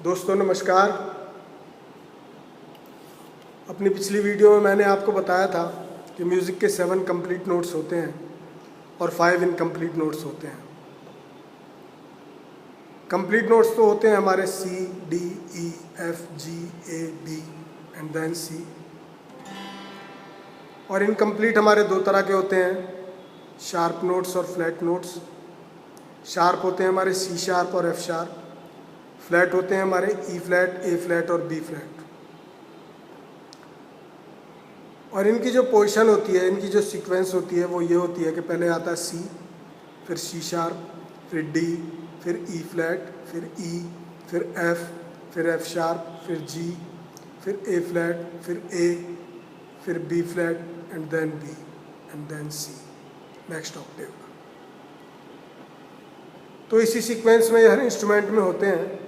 दोस्तों नमस्कार। अपनी पिछली वीडियो में मैंने आपको बताया था कि म्यूज़िक के 7 कंप्लीट नोट्स होते हैं और 5 इनकम्प्लीट नोट्स होते हैं। कंप्लीट नोट्स तो होते हैं हमारे C, D, E, F, G, A, B and then C। और इनकम्प्लीट हमारे 2 तरह के होते हैं, शार्प नोट्स और फ्लैट नोट्स। शार्प होते हैं हमारे C शार्प और F शार्प, फ्लैट होते हैं हमारे E फ्लैट, A फ्लैट और B फ्लैट। और इनकी जो पोजीशन होती है, इनकी जो सीक्वेंस होती है वो ये होती है कि पहले आता है C, फिर C शार्प, फिर D, फिर E फ्लैट, फिर E, फिर F, फिर F शार्प, फिर G, फिर A फ्लैट, फिर A, फिर B flat and then B and then C, next octave. तो इसी सीक्वेंस में हर इंस्ट्रूमेंट में होते हैं।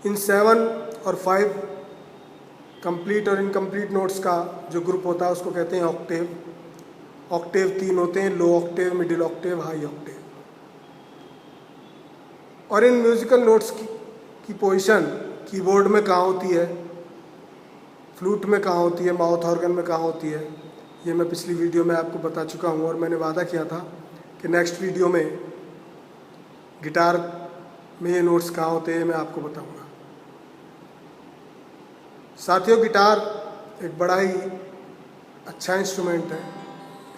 इन 7 और 5 कंप्लीट और इनकम्प्लीट नोट्स का जो ग्रुप होता है उसको कहते हैं ऑक्टेव। ऑक्टेव 3 होते हैं, low octave, middle octave, high octave. और इन म्यूजिकल नोट्स की पोजीशन कीबोर्ड में कहाँ होती है, फ्लूट में कहाँ होती है, माउथ ऑर्गन में कहाँ होती है, ये मैं पिछली वीडियो में आपको बता चुका हूँ। और मैंने वादा किया था कि नेक्स्ट वीडियो में गिटार में ये नोट्स कहाँ होते हैं मैं आपको बताऊँगा। साथियों, गिटार एक बड़ा ही अच्छा इंस्ट्रूमेंट है,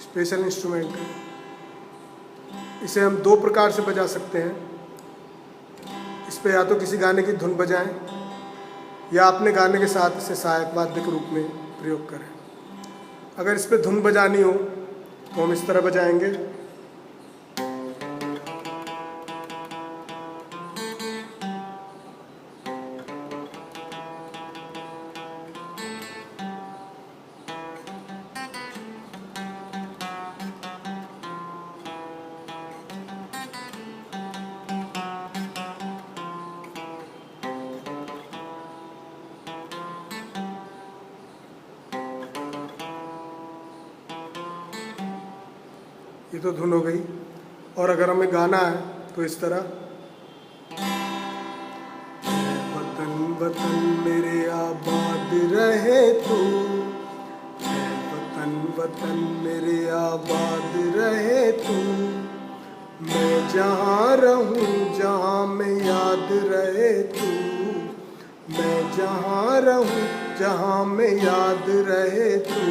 स्पेशल इंस्ट्रूमेंट है। इसे हम 2 प्रकार से बजा सकते हैं। इस पे या तो किसी गाने की धुन बजाएं या अपने गाने के साथ इसे सहायक वाद्य के रूप में प्रयोग करें। अगर इस पे धुन बजानी हो तो हम इस तरह बजाएंगे। ये तो धुन हो गई। और अगर हमें गाना है तो इस तरह, वतन वतन मेरे आबाद रहे तू, वतन वतन मेरे आबाद रहे तू, मैं जहाँ रहूँ जहाँ में याद रहे तू, मैं जहाँ रहूँ जहाँ में याद रहे तू,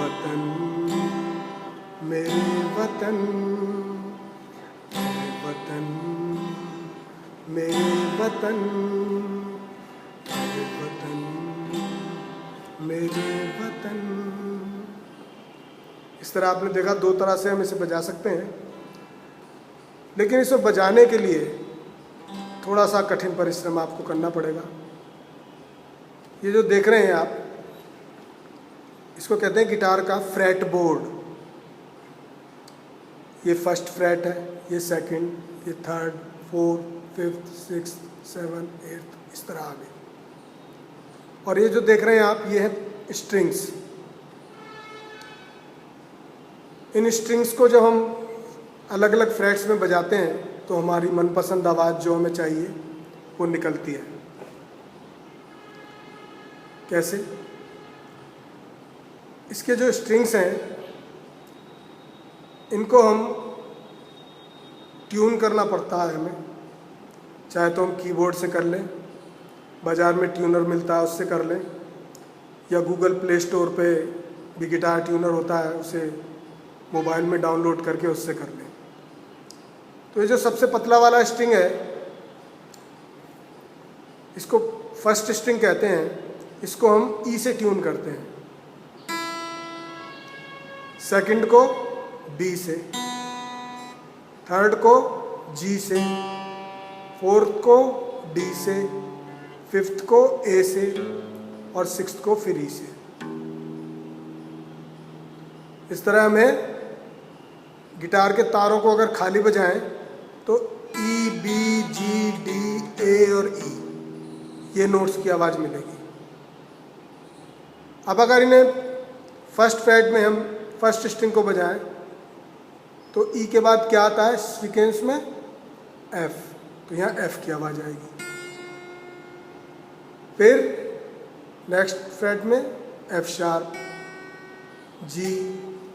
वतन मेरे वतन, मेरे वतन, मेरे वतन, मेरे वतन, मेरे वतन। इस तरह आपने देखा 2 तरह से हम इसे बजा सकते हैं, लेकिन इसे बजाने के लिए थोड़ा सा कठिन परिश्रम आपको करना पड़ेगा। ये जो देख रहे हैं आप, इसको कहते हैं गिटार का फ्रेट बोर्ड। ये फर्स्ट फ्रेट है, ये सेकंड, ये थर्ड, 4, 5, 6, 7, 8, इस तरह आगे। और ये जो देख रहे हैं आप, ये है स्ट्रिंग्स। इन स्ट्रिंग्स को जब हम अलग अलग फ्रेट्स में बजाते हैं तो हमारी मनपसंद आवाज़ जो हमें चाहिए वो निकलती है। कैसे? इसके जो स्ट्रिंग्स हैं इनको हम ट्यून करना पड़ता है हमें। चाहे तो हम कीबोर्ड से कर लें, बाज़ार में ट्यूनर मिलता है उससे कर लें, या गूगल प्ले स्टोर पे भी गिटार ट्यूनर होता है, उसे मोबाइल में डाउनलोड करके उससे कर लें। तो ये जो सबसे पतला वाला स्ट्रिंग है, इसको फर्स्ट स्ट्रिंग कहते हैं। इसको हम ई से ट्यून करते हैं, सेकंड को B से, थर्ड को G से, फोर्थ को D से, फिफ्थ को A से और सिक्स्थ को फिर E से। इस तरह हमें गिटार के तारों को अगर खाली बजाएं तो E, B, G, D, A और E, ये नोट्स की आवाज़ मिलेगी। अब अगर इन्हें फर्स्ट फ्रेट में हम फर्स्ट स्ट्रिंग को बजाएं तो ई के बाद क्या आता है सीक्वेंस में? F। तो यहाँ F की आवाज़ आएगी। फिर नेक्स्ट फ्रेट में F sharp, G,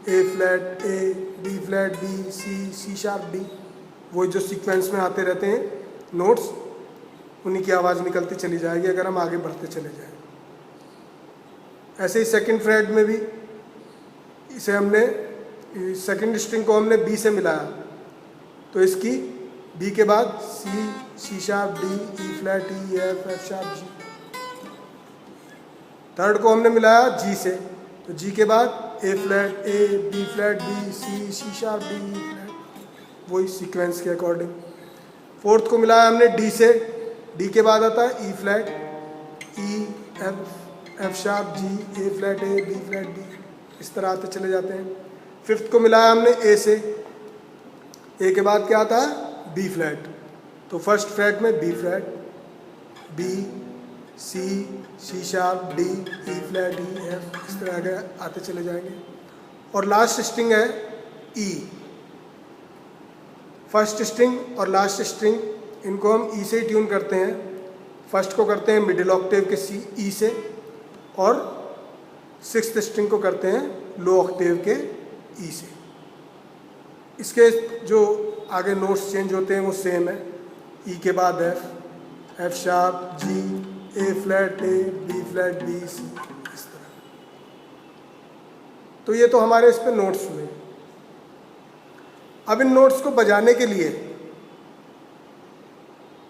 A flat, A, B flat, B, C sharp, D, वो जो सीक्वेंस में आते रहते हैं नोट्स, उन्हीं की आवाज़ निकलती चली जाएगी अगर हम आगे बढ़ते चले जाएं। ऐसे ही सेकंड फ्रेट में भी इसे हमने सेकंड स्ट्रिंग को हमने B से मिलाया, तो इसकी B के बाद C sharp, D, E flat, E, F sharp, G। Third को हमने मिलाया G से, तो G के बाद A flat, A, B flat, B, C sharp, D, E flat, वही सीक्वेंस के अकॉर्डिंग। फोर्थ को मिलाया हमने D से, D के बाद आता है E flat, E, F sharp, G, A flat, A, B flat, D, इस तरह आते चले जाते हैं। फिफ्थ को मिलाया हमने A से, A के बाद क्या आता है B फ्लैट, तो फर्स्ट फ्लैट में B flat, B, C sharp, D, E flat, E, F, इस तरह के आते चले जाएंगे। और लास्ट स्ट्रिंग है E। फर्स्ट स्ट्रिंग और लास्ट स्ट्रिंग, इनको हम E से ही ट्यून करते हैं। फर्स्ट को करते हैं मिडिल ऑक्टेव के E से, और सिक्स्थ स्ट्रिंग को करते हैं लो ऑक्टेव के E से। इसके जो आगे नोट्स चेंज होते हैं वो सेम है, E के बाद F sharp, G, A flat, A, B flat, B, C, इस तरह। तो ये तो हमारे इस पे नोट्स हुए। अब इन नोट्स को बजाने के लिए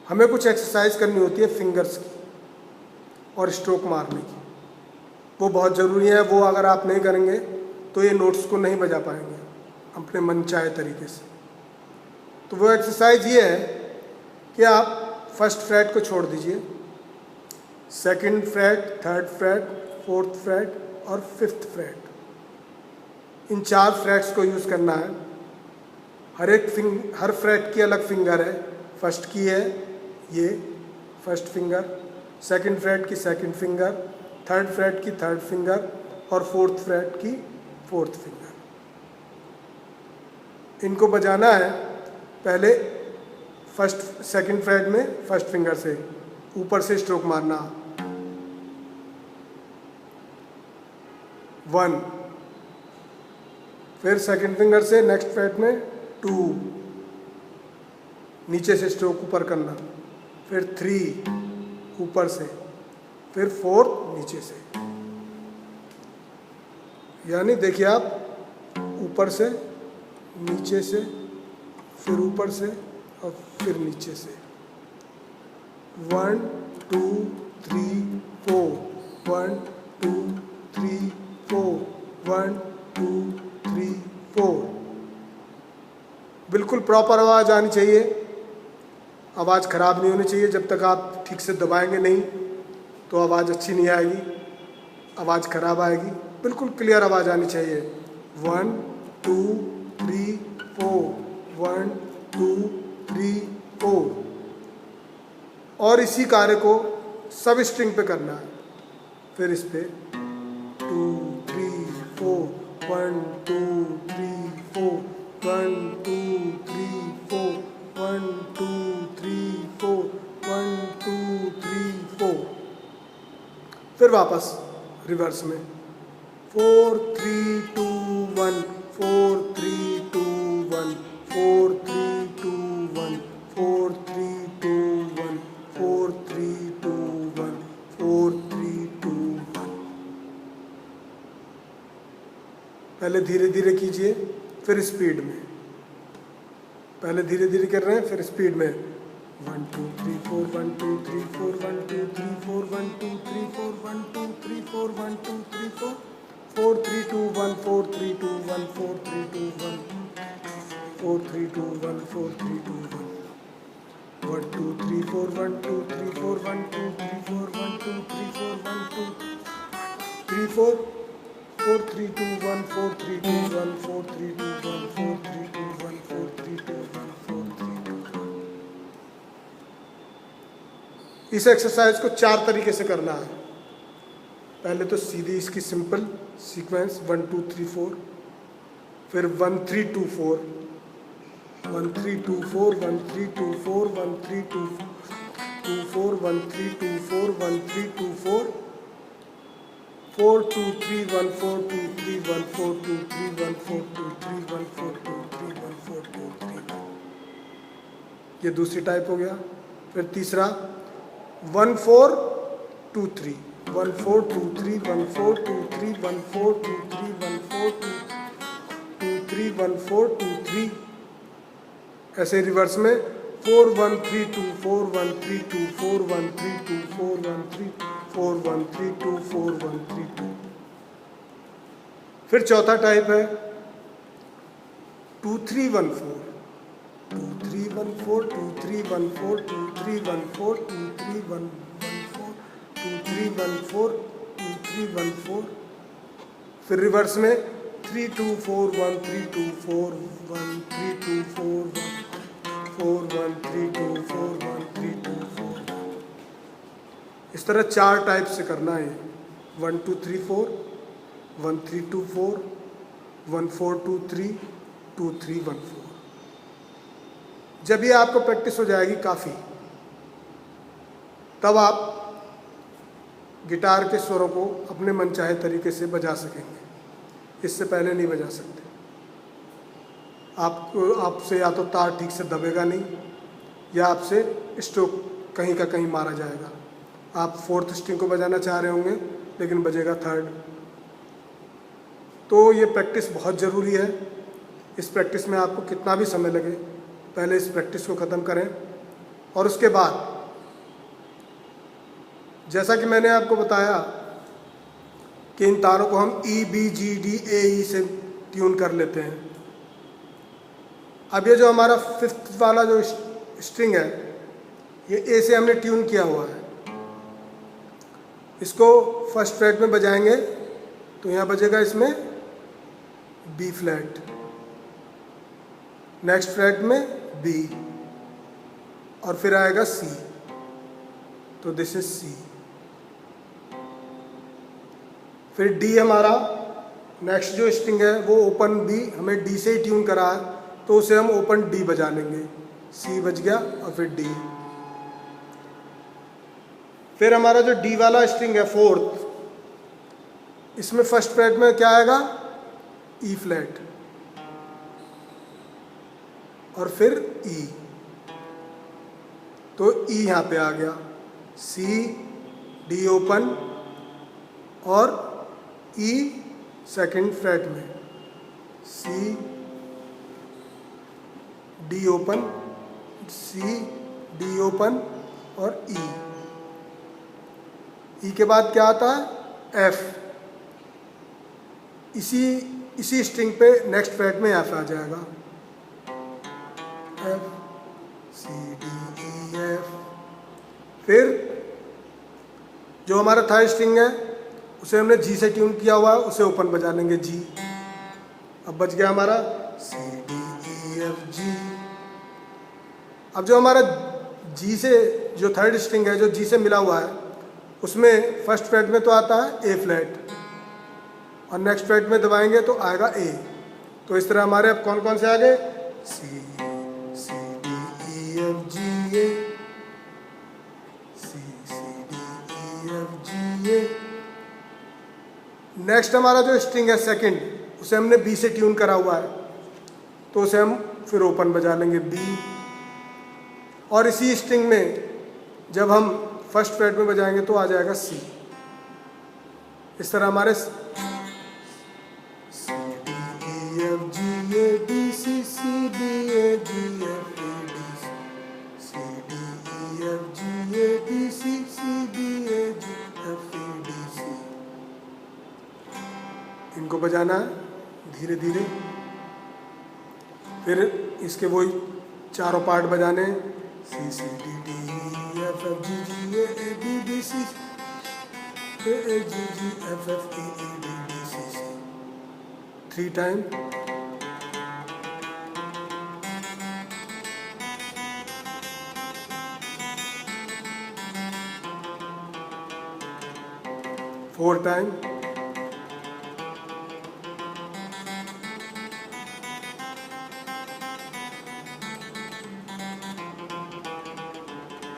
हमें कुछ एक्सरसाइज करनी होती है फिंगर्स की और स्ट्रोक मारने की, वो बहुत ज़रूरी है। वो अगर आप नहीं करेंगे तो ये नोट्स को नहीं बजा पाएंगे अपने मन चाहे तरीके से। तो वो एक्सरसाइज ये है कि आप फर्स्ट फ्रेट को छोड़ दीजिए, second freight, third freight, fourth freight और फिफ्थ फ्रेट, इन 4 फ्रेट्स को यूज़ करना है। हर फ्रेट की अलग फिंगर है। फर्स्ट की है ये फर्स्ट फिंगर, सेकंड फ्रेट की सेकंड फिंगर, थर्ड फ्रेट की थर्ड फिंगर और फोर्थ फ्रेट की फोर्थ फिंगर। इनको बजाना है पहले सेकंड फ्रेट में फर्स्ट फिंगर से ऊपर से स्ट्रोक मारना 1, फिर सेकंड फिंगर से नेक्स्ट फ्रेट में 2, नीचे से स्ट्रोक ऊपर करना, फिर 3 ऊपर से, फिर 4 नीचे से। यानी देखिए आप ऊपर से, नीचे से, फिर ऊपर से और फिर नीचे से। 1 2 3 4, 1 2 3 4, 1 2 3 4। बिल्कुल प्रॉपर आवाज़ आनी चाहिए, आवाज़ ख़राब नहीं होनी चाहिए। जब तक आप ठीक से दबाएंगे नहीं तो आवाज़ अच्छी नहीं आएगी, आवाज़ ख़राब आएगी। बिल्कुल क्लियर आवाज़ आनी चाहिए। 1 2 3 4, 1 2 3 4। और इसी कार्य को सब स्ट्रिंग पे करना है। फिर इस पे 2 3 4, 1 2 3 4, 1 2 3 4, 1 2 3 4, 1 2 3 4। फिर वापस रिवर्स में 4 3 2 1, 4 3 2 1, 4 3 2 1, 4 3 2 1, 4 3 2 1, 4 3 2 1। पहले धीरे धीरे कीजिए, फिर स्पीड में। पहले धीरे धीरे कर रहे हैं, फिर स्पीड में 1 2 3 4, 1 2 3 4, 1 2 3 4, 1 2 3 4, 1 2 3 4, 1 2 3 4, 4 3 2 1, 4 3 2 1, 4 3 2 1, 4 3 2 1, 4 3 2 1, 1 2 3 4, 1 2 3 4, 1 2 3 4, 1 2 3 4, 1 2 3 4, 4 3 2 1, 4 3 2 1, 4 3 2 1, 4 3 2 1, 4 3 2 1, 4 3 2 1। इस एक्सरसाइज को 4 तरीके से करना है। पहले तो सीधी इसकी सिंपल सीक्वेंस 1 2 3 4, फिर 1 3 2 4, 1 3 2 4 1 3 2 4 1 3 2 2 4 1 3 2 4 1 3 2 4 4 2 3 1 4 2 3 1 4 2 3 1 4 2 3 1 4 2 3 1 4 2 3 1। ये दूसरी टाइप हो गया। फिर तीसरा 1 4 2 3 1 4 2 3 1 4 2 3 1 4 2 3 1 4 2 3 1 4 2 3। ऐसे रिवर्स में 4 1 3 2 4 1 3 2 4 1 3 2 4 1 3 4 1 3 2 4 1 3 2। फिर चौथा टाइप है 2 3 1 4 2 3 1 4 2 3 1 4 2 3 1 4 2 3 1 4 2 3 1 4 2 3 1 4। फिर रिवर्स में 3 2 4 1 3 2 4 1 3 2 4 4 1 3 2 4 1 3 2 4 1। इस तरह 4 टाइप से करना है। 1 2 3 4 1 3 2 4 1 4 2 3 2 3 1 4। जब ये आपको प्रैक्टिस हो जाएगी काफ़ी, तब आप गिटार के स्वरों को अपने मनचाहे तरीके से बजा सकेंगे। इससे पहले नहीं बजा सकते। आपसे या तो तार ठीक से दबेगा नहीं, या आपसे स्ट्रोक कहीं का कहीं मारा जाएगा। आप 4th स्ट्रिंग को बजाना चाह रहे होंगे लेकिन बजेगा 3rd। तो ये प्रैक्टिस बहुत ज़रूरी है। इस प्रैक्टिस में आपको कितना भी समय लगे, पहले इस प्रैक्टिस को ख़त्म करें। और उसके बाद जैसा कि मैंने आपको बताया कि इन तारों को हम E B G D A E से ट्यून कर लेते हैं। अब ये जो हमारा 5th वाला जो स्ट्रिंग है, ये A से हमने ट्यून किया हुआ है। इसको 1st फ्रेट में बजाएंगे तो यहाँ बजेगा इसमें B फ्लैट, नेक्स्ट फ्रेट में B, और फिर आएगा C। तो दिस इज C। फिर D हमारा नेक्स्ट जो स्ट्रिंग है वो ओपन B, हमें D से ही ट्यून करा है तो उसे हम ओपन D बजा लेंगे। C बज गया और फिर D। फिर हमारा जो D वाला स्ट्रिंग है 4th, इसमें 1st फ्रेट में क्या आएगा E फ्लैट और फिर E। तो E यहाँ पे आ गया, C D ओपन और E 2nd फ्रेट में, C D open, C D open और E। E के बाद क्या आता है F। इसी स्ट्रिंग पे नेक्स्ट फ्रेट में F आ जाएगा, F C D E F। फिर जो हमारा 3rd स्ट्रिंग है उसे हमने G से ट्यून किया हुआ है, उसे ओपन बजा लेंगे G। अब बच गया हमारा C D E F G। अब जो हमारा G से जो 3rd स्ट्रिंग है जो G से मिला हुआ है, उसमें 1st फ्रेट में तो आता है A फ्लैट और नेक्स्ट फ्रेट में दबाएंगे तो आएगा A। तो इस तरह हमारे अब कौन कौन से आ गए C D E F G A, C D E F G A। Next हमारा जो स्ट्रिंग है 2nd, उसे हमने B से ट्यून करा हुआ है तो उसे हम फिर ओपन बजा लेंगे B। और इसी स्ट्रिंग में जब हम 1st फ्रेट में बजाएंगे तो आ जाएगा C। इस तरह हमारे C D E F G A B C C D A G F A D C D E F G A B C C D A G F A D C। इनको बजाना है धीरे धीरे। फिर इसके वही चारों part बजाने, C C D D E F F G G A A B B C A A G G F F A A D D C C। 3 time. Four time.